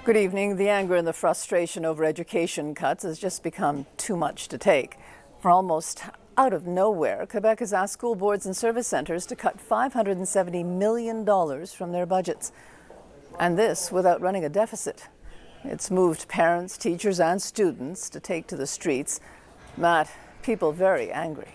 Good evening. The anger and the frustration over education cuts has just become too much to take. For almost out of nowhere, Quebec has asked school boards and service centres to cut $570 million from their budgets. And this without running a deficit. It's moved parents, teachers and students to take to the streets. Matt, people very angry.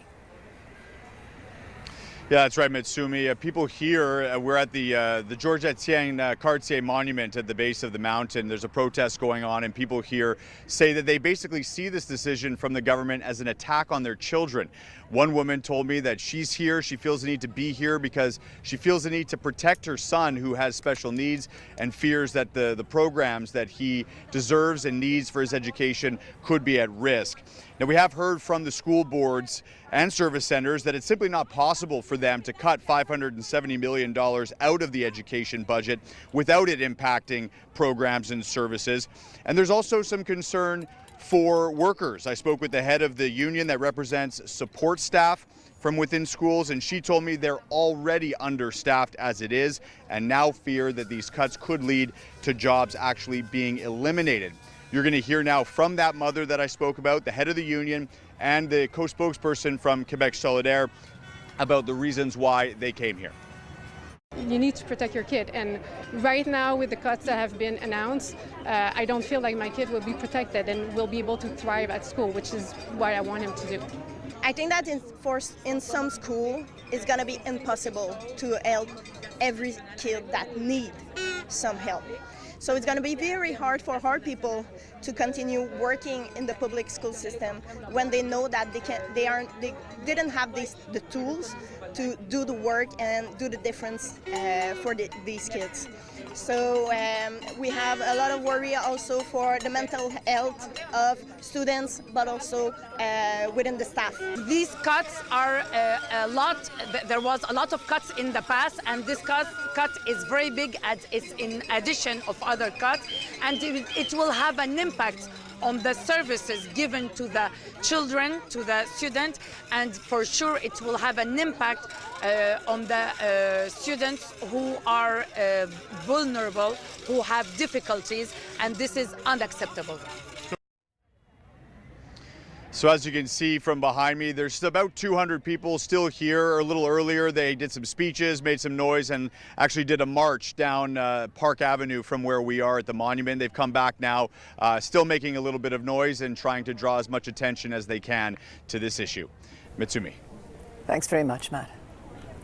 Yeah, that's right, Mitsumi. People here, we're at the Georges Etienne Cartier Monument at the base of the mountain. There's a protest going on, and people here say that they basically see this decision from the government as an attack on their children. One woman told me that she's here, she feels the need to be here because she feels the need to protect her son who has special needs and fears that the programs that he deserves and needs for his education could be at risk. Now, we have heard from the school boards and service centers that it's simply not possible for them to cut $570 million out of the education budget without it impacting programs and services. And there's also some concern for workers. I spoke with the head of the union that represents support staff from within schools, and she told me they're already understaffed as it is and now fear that these cuts could lead to jobs actually being eliminated. You're going to hear now from that mother that I spoke about, the head of the union, and the co-spokesperson from Quebec Solidaire about the reasons why they came here. You need to protect your kid, and right now with the cuts that have been announced, I don't feel like my kid will be protected and will be able to thrive at school, which is what I want him to do. I think that in some school it's going to be impossible to help every kid that need some help. So it's going to be very hard for our people to continue working in the public school system when they know that they didn't have the tools to do the work and do the difference for these kids. So we have a lot of worry also for the mental health of students, but also within the staff. These cuts are a lot. There was a lot of cuts in the past, and this cut is very big as it's in addition of other cuts, and it will have an impact on the services given to the children, to the students, and for sure it will have an impact on the students who are vulnerable, who have difficulties, and this is unacceptable. So as you can see from behind me, there's about 200 people still here. A little earlier, they did some speeches, made some noise, and actually did a march down Park Avenue from where we are at the monument. They've come back now, still making a little bit of noise and trying to draw as much attention as they can to this issue. Mitsumi. Thanks very much, Matt.